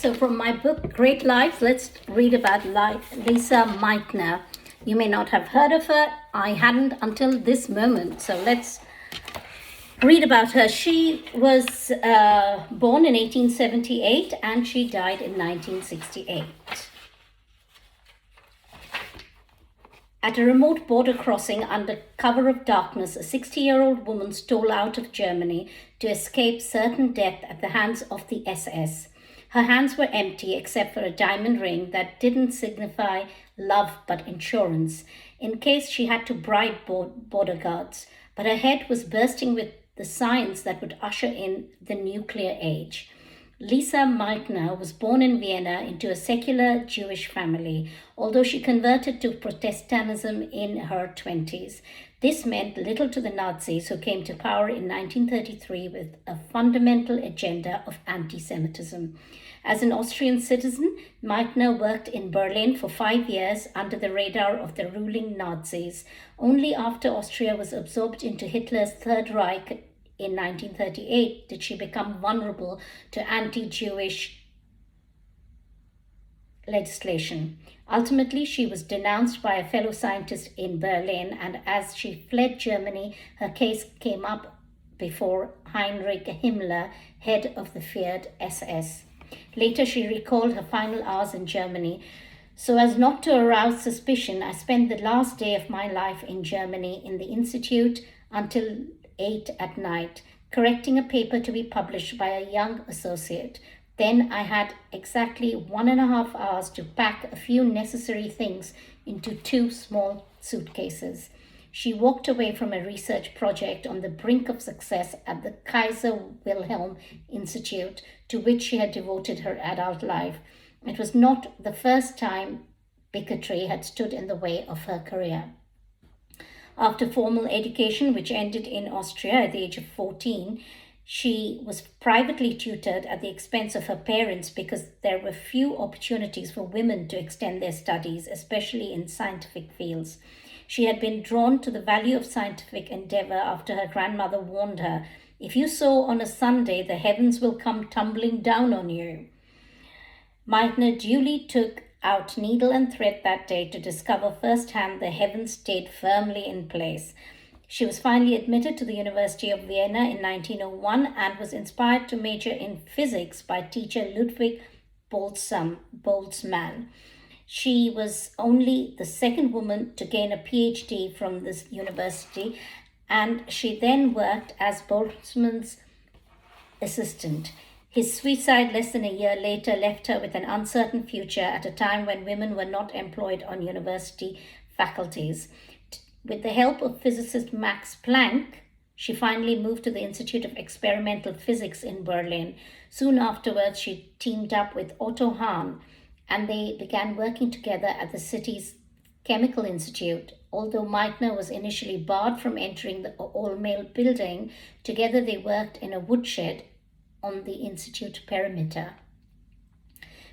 So, from my book, Great Lives, let's read about Lise Meitner. You may not have heard of her. I hadn't until this moment. So, let's read about her. She was born in 1878 and she died in 1968. At a remote border crossing under cover of darkness, a 60-year-old woman stole out of Germany to escape certain death at the hands of the SS. Her hands were empty except for a diamond ring that didn't signify love but insurance, in case she had to bribe border guards. But her head was bursting with the signs that would usher in the nuclear age. Lise Meitner was born in Vienna into a secular Jewish family, although she converted to Protestantism in her 20s. This meant little to the Nazis, who came to power in 1933 with a fundamental agenda of anti-Semitism. As an Austrian citizen, Meitner worked in Berlin for 5 years under the radar of the ruling Nazis. Only after Austria was absorbed into Hitler's Third Reich in 1938 did she become vulnerable to anti-Jewish legislation. Ultimately, she was denounced by a fellow scientist in Berlin, and as she fled Germany, her case came up before Heinrich Himmler, head of the feared SS. Later, she recalled her final hours in Germany. So as not to arouse suspicion, I spent the last day of my life in Germany in the institute until 8 at night, correcting a paper to be published by a young associate. Then I had exactly 1.5 hours to pack a few necessary things into 2 small suitcases. She walked away from a research project on the brink of success at the Kaiser Wilhelm Institute, to which she had devoted her adult life. It was not the first time bigotry had stood in the way of her career. After formal education, which ended in Austria at the age of 14, she was privately tutored at the expense of her parents because there were few opportunities for women to extend their studies, especially in scientific fields. She had been drawn to the value of scientific endeavor after her grandmother warned her, "If you sow on a Sunday, the heavens will come tumbling down on you." Meitner duly took out needle and thread that day to discover firsthand the heavens stayed firmly in place. She was finally admitted to the University of Vienna in 1901 and was inspired to major in physics by teacher Ludwig Boltzmann. She was only the second woman to gain a PhD from this university, and she then worked as Boltzmann's assistant. His suicide less than a year later left her with an uncertain future at a time when women were not employed on university faculties. With the help of physicist Max Planck, she finally moved to the Institute of Experimental Physics in Berlin. Soon afterwards, she teamed up with Otto Hahn, and they began working together at the city's Chemical Institute. Although Meitner was initially barred from entering the all-male building, together they worked in a woodshed on the institute perimeter.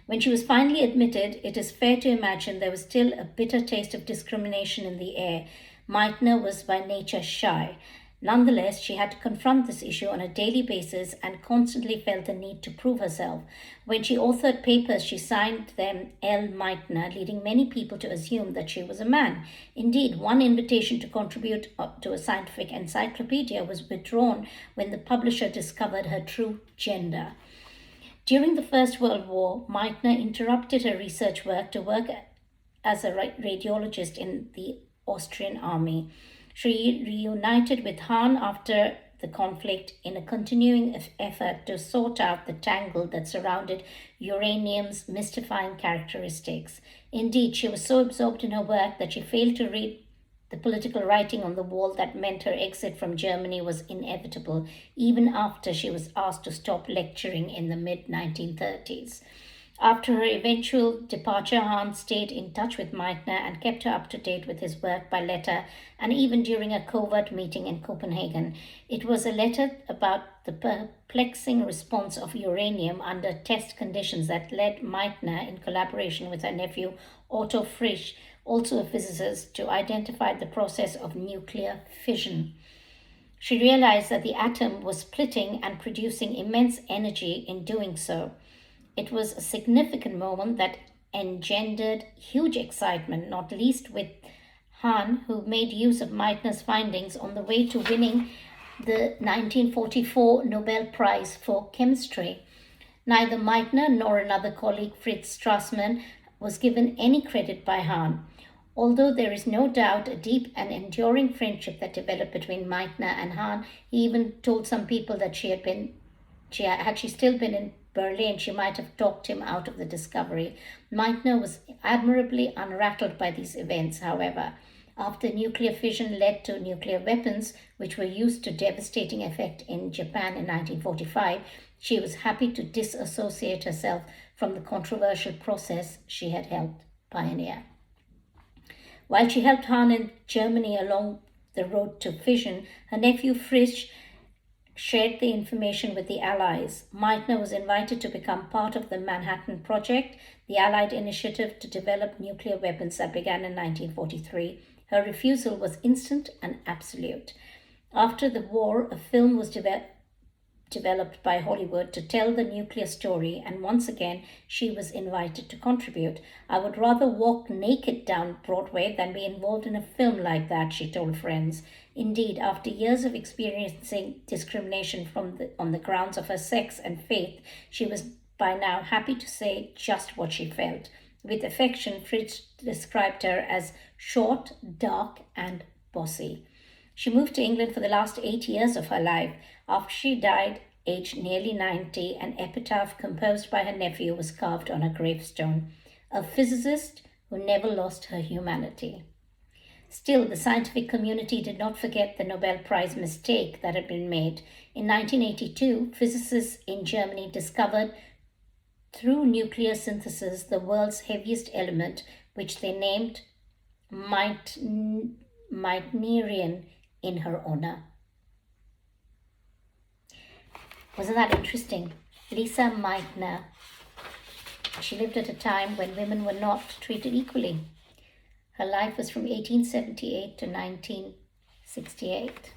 When she was finally admitted, it is fair to imagine there was still a bitter taste of discrimination in the air. Meitner was by nature shy. Nonetheless, she had to confront this issue on a daily basis and constantly felt the need to prove herself. When she authored papers, she signed them L. Meitner, leading many people to assume that she was a man. Indeed, one invitation to contribute to a scientific encyclopedia was withdrawn when the publisher discovered her true gender. During the First World War, Meitner interrupted her research work to work as a radiologist in the Austrian army. She reunited with Hahn after the conflict in a continuing effort to sort out the tangle that surrounded uranium's mystifying characteristics. Indeed, she was so absorbed in her work that she failed to read the political writing on the wall that meant her exit from Germany was inevitable, even after she was asked to stop lecturing in the mid-1930s. After her eventual departure, Hahn stayed in touch with Meitner and kept her up to date with his work by letter, and even during a covert meeting in Copenhagen. It was a letter about the perplexing response of uranium under test conditions that led Meitner, in collaboration with her nephew Otto Frisch, also a physicist, to identify the process of nuclear fission. She realized that the atom was splitting and producing immense energy in doing so. It was a significant moment that engendered huge excitement, not least with Hahn, who made use of Meitner's findings on the way to winning the 1944 Nobel Prize for Chemistry. Neither Meitner nor another colleague, Fritz Strassmann, was given any credit by Hahn. Although there is no doubt a deep and enduring friendship that developed between Meitner and Hahn, he even told some people that had she still been in Berlin, she might have talked him out of the discovery. Meitner was admirably unrattled by these events, however. After nuclear fission led to nuclear weapons, which were used to devastating effect in Japan in 1945, she was happy to disassociate herself from the controversial process she had helped pioneer. While she helped Hahn in Germany along the road to fission, her nephew Frisch shared the information with the Allies. Meitner was invited to become part of the Manhattan Project, the Allied initiative to develop nuclear weapons that began in 1943. Her refusal was instant and absolute. After the war, a film was developed by Hollywood to tell the nuclear story, and once again she was invited to contribute. "I would rather walk naked down Broadway than be involved in a film like that," she told friends. Indeed, after years of experiencing discrimination on the grounds of her sex and faith, she was by now happy to say just what she felt. With affection, Fritz described her as short, dark, and bossy. She moved to England for the last 8 years of her life. After she died, aged nearly 90, an epitaph composed by her nephew was carved on her gravestone: "A physicist who never lost her humanity." Still, the scientific community did not forget the Nobel Prize mistake that had been made. In 1982, physicists in Germany discovered through nuclear synthesis the world's heaviest element, which they named Meitnerian in her honor. Wasn't that interesting? Lise Meitner. She lived at a time when women were not treated equally. Her life was from 1878 to 1968.